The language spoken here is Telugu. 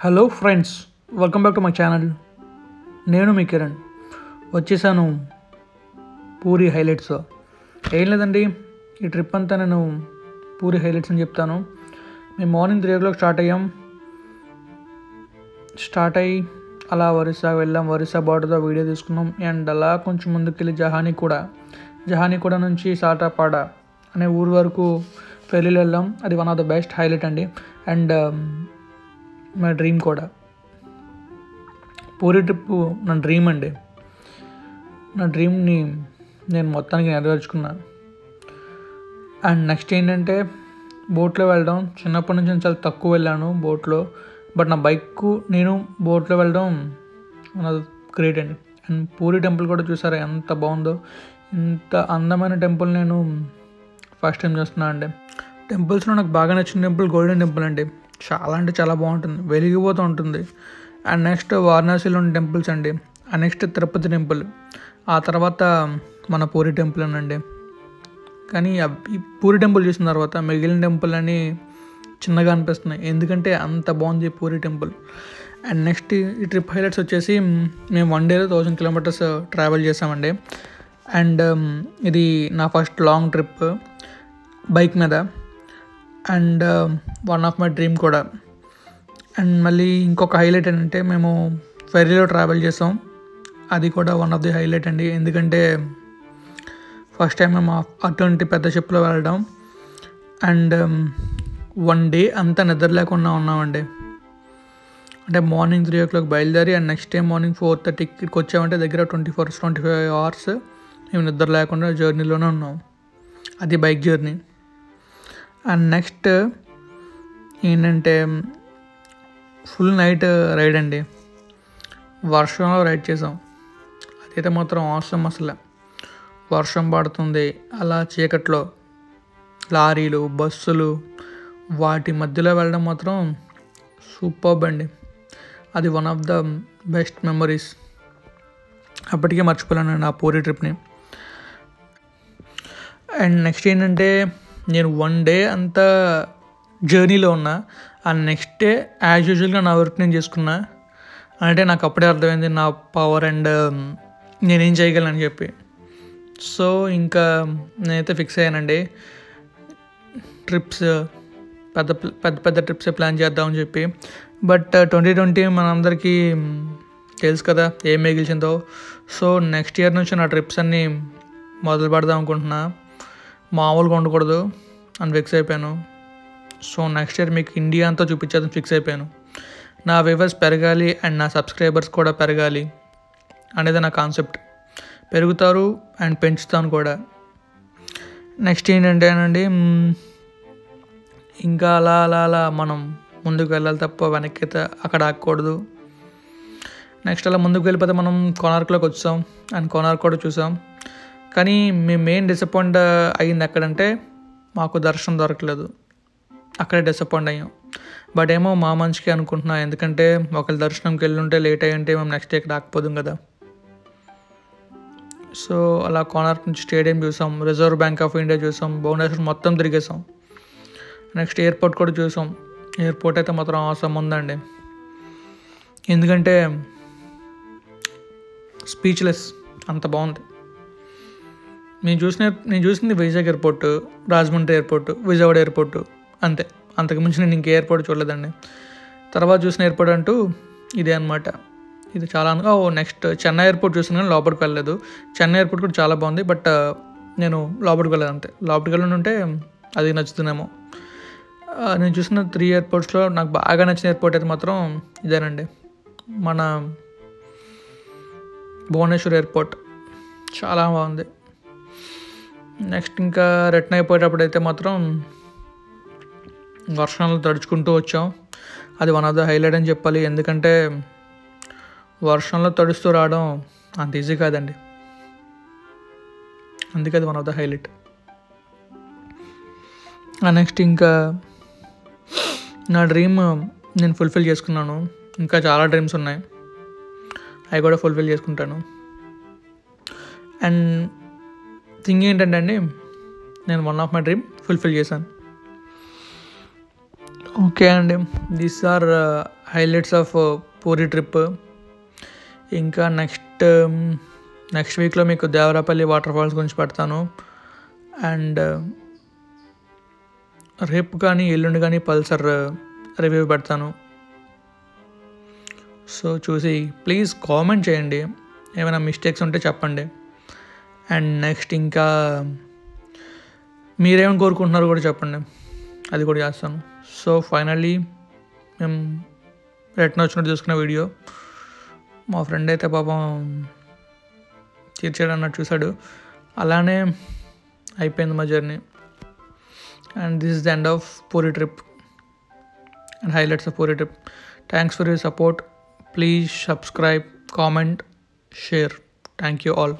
Hello friends, welcome back to my channel. నేను మీ కిరణ్ వచ్చేసాను పూరి హైలైట్స్. ఏం లేదండి, ఈ ట్రిప్ అంతా నేను పూరి హైలైట్స్ అని చెప్తాను. మేము మార్నింగ్ 3 o'clock స్టార్ట్ అయ్యి అలా ఒరిస్సా వెళ్ళాం. ఒరిస్సా బార్డర్తో వీడియో తీసుకున్నాం. అండ్ అలా కొంచెం ముందుకెళ్ళి జహానీగూడ నుంచి సాటాపాడ అనే ఊరు వరకు ఫెరీలో వెళ్ళాం. అది one of the best highlight అండి. అండ్ నా డ్రీమ్ కూడా పూరి ట్రిప్ నా డ్రీమ్ అండి. నా డ్రీమ్ని నేను మొత్తానికి నెరవేర్చుకున్నా. అండ్ నెక్స్ట్ ఏంటంటే బోట్లో వెళ్ళడం. చిన్నప్పటి నుంచి నేను చాలా తక్కువ వెళ్ళాను బోట్లో, బట్ నా బైక్ నేను బోట్లో వెళ్ళడం అది గ్రేట్ అండి. అండ్ పూరి టెంపుల్ కూడా చూసారా ఎంత బాగుందో. ఇంత అందమైన టెంపుల్ నేను ఫస్ట్ టైం చూస్తున్నాను అండి. టెంపుల్స్లో నాకు బాగా నచ్చిన టెంపుల్ గోల్డెన్ టెంపుల్ అండి. చాలా అంటే చాలా బాగుంటుంది, వెలిగిపోతూ ఉంటుంది. అండ్ నెక్స్ట్ వారణాసిలో ఉన్న టెంపుల్స్ అండి. అండ్ నెక్స్ట్ తిరుపతి టెంపుల్, ఆ తర్వాత మన పూరి టెంపుల్ అనండి. కానీ ఈ పూరి టెంపుల్ చూసిన తర్వాత మిగిలిన టెంపుల్ అని చిన్నగా అనిపిస్తున్నాయి, ఎందుకంటే అంత బాగుంది పూరి టెంపుల్. అండ్ నెక్స్ట్ ఈ ట్రిప్ హైలైట్స్ వచ్చేసి మేము 1 day 1000 kilometers ట్రావెల్ చేసామండి. అండ్ ఇది నా ఫస్ట్ లాంగ్ ట్రిప్ బైక్ మీద. And one of my dream కూడా. అండ్ మళ్ళీ ఇంకొక హైలైట్ ఏంటంటే మేము ఫెరీలో ట్రావెల్ చేసాం. అది కూడా వన్ ఆఫ్ ది హైలైట్ అండి, ఎందుకంటే ఫస్ట్ టైం మేము అటువంటి పెద్ద షిప్లో వెళ్ళడం. అండ్ 1 day అంతా నిద్ర లేకుండా ఉన్నామండి. అంటే మార్నింగ్ 3 o'clock బయలుదేరి అండ్ నెక్స్ట్ డే మార్నింగ్ 4:30కి వచ్చామంటే దగ్గర 24-25 hours మేము నిద్ర లేకుండా జర్నీలోనే ఉన్నాం. అది బైక్ జర్నీ. అండ్ నెక్స్ట్ ఏంటంటే ఫుల్ నైట్ రైడ్ అండి. వర్షంలో రైడ్ చేసాం. అదైతే మాత్రం అవసరం. అసలు వర్షం పడుతుంది, అలా చీకట్లో లారీలు బస్సులు వాటి మధ్యలో వెళ్ళడం మాత్రం సూపర్బ్ అండి. అది one of the best memories. అప్పటికే మర్చిపోలేను ఆ పూరి ట్రిప్ని. అండ్ నెక్స్ట్ ఏంటంటే నేను 1 day అంతా జర్నీలో ఉన్నా. అండ్ నెక్స్ట్ డే యాజ్ యూజువల్గా నా వర్క్ నేను చేసుకున్నా. అంటే నాకు అప్పుడే అర్థమైంది నా పవర్ అండ్ నేనేం చేయగలను చెప్పి. సో ఇంకా నేనైతే ఫిక్స్ అయ్యానండి, ట్రిప్స్ పెద్ద ట్రిప్సే ప్లాన్ చేద్దామని చెప్పి. బట్ 2020 మనందరికీ తెలుసు కదా ఏం మిగిల్చిందో. సో నెక్స్ట్ ఇయర్ నుంచి నా ట్రిప్స్ అన్నీ మొదలు పెడదాం అనుకుంటున్నా. మామూలుగా ఉండకూడదు అని ఫిక్స్ అయిపోయాను. సో నెక్స్ట్ ఇయర్ మీకు ఇండియా అంతా చూపించేదని ఫిక్స్ అయిపోయాను. నా వ్యూవర్స్ పెరగాలి అండ్ నా సబ్స్క్రైబర్స్ కూడా పెరగాలి అనేది నా కాన్సెప్ట్. పెరుగుతారు అండ్ పెంచుతాను కూడా. నెక్స్ట్ ఏంటంటేనండి ఇంకా అలా అలా అలా మనం ముందుకు వెళ్ళాలి తప్ప వెనక్కి అక్కడ ఆగకూడదు. నెక్స్ట్ అలా ముందుకు వెళ్ళిపోతే మనం కోనార్క్లోకి వచ్చాం. అండ్ కోనార్క్ కూడా చూసాం. కానీ మేము మెయిన్ డిసప్పాయింట్ అయ్యింది ఎక్కడంటే మాకు దర్శనం దొరకలేదు. అక్కడే డిసప్పాయింట్ అయ్యాం. బట్ ఏమో మా మంచికి అనుకుంటున్నా, ఎందుకంటే ఒకళ్ళ దర్శనంకి వెళ్ళుంటే లేట్ అయ్యి ఉంటే మేము నెక్స్ట్ డే ఇక్కడ రాకపోదాం కదా. సో అలా కోనార్క్ నుంచి స్టేడియం చూసాం, రిజర్వ్ బ్యాంక్ ఆఫ్ ఇండియా చూసాం, భువనేశ్వర్ మొత్తం తిరిగేసాం. నెక్స్ట్ ఎయిర్పోర్ట్ కూడా చూసాం. ఎయిర్పోర్ట్ అయితే మాత్రం అవసరం ఉందండి, ఎందుకంటే స్పీచ్లెస్, అంత బాగుంది. నేను చూసింది Vizag airport, Rajahmundry airport, Vijayawada airport, అంతే. అంతకుమించి నేను ఇంకే ఎయిర్పోర్ట్ చూడలేదండి. తర్వాత చూసిన ఎయిర్పోర్ట్ అంటూ ఇదే అనమాట. ఇది చాలా నెక్స్ట్ చెన్నై ఎయిర్పోర్ట్ చూసాను కానీ లోపలికి వెళ్ళలేదు. చెన్నై ఎయిర్పోర్ట్ కూడా చాలా బాగుంది, బట్ నేను లోపలికి వెళ్ళలేదు అంతే. లోపలికి వెళ్ళి ఉంటే అది నచ్చుతుందేమో. నేను చూసిన 3 ఎయిర్పోర్ట్స్లో నాకు బాగా నచ్చిన ఎయిర్పోర్ట్ అయితే మాత్రం ఇదేనండి, మన భువనేశ్వర్ ఎయిర్పోర్ట్. చాలా బాగుంది. నెక్స్ట్ ఇంకా రిటర్న్ అయిపోయేటప్పుడు అయితే మాత్రం వర్షంలో తడుచుకుంటూ వచ్చాం. అది వన్ ఆఫ్ ద హైలైట్ అని చెప్పాలి, ఎందుకంటే వర్షంలో తడుస్తూ రావడం అంత ఈజీ కాదండి. అందుకే అది one of the highlight. Next ఇంకా నా డ్రీమ్ నేను ఫుల్ఫిల్ చేసుకున్నాను. ఇంకా చాలా డ్రీమ్స్ ఉన్నాయి, అవి కూడా ఫుల్ఫిల్ చేసుకుంటాను. అండ్ థింగ్ ఏంటంటే అండి, నేను one of my dream fulfil చేశాను. ఓకే అండి, these are highlights of Puri trip. ఇంకా నెక్స్ట్ వీక్లో మీకు దేవరాపల్లి వాటర్ ఫాల్స్ గురించి పెడతాను. అండ్ రేపు కానీ ఎల్లుండి కానీ పల్సర్ రివ్యూ పెడతాను. సో చూసి ప్లీజ్ కామెంట్ చేయండి, ఏమైనా మిస్టేక్స్ ఉంటే చెప్పండి. అండ్ నెక్స్ట్ ఇంకా మీరేమని కోరుకుంటున్నారో కూడా చెప్పండి, అది కూడా చేస్తాను. సో ఫైనల్లీ మేము రిటర్న్ వచ్చినట్టు చూసుకున్న వీడియో. మా ఫ్రెండ్ అయితే పాపం తీర్చాడు అన్నట్టు చూశాడు, అలానే అయిపోయింది మా journey. And this is the end of Puri trip and highlights of Puri trip. Thanks for your support. Please subscribe, comment, share. Thank you all.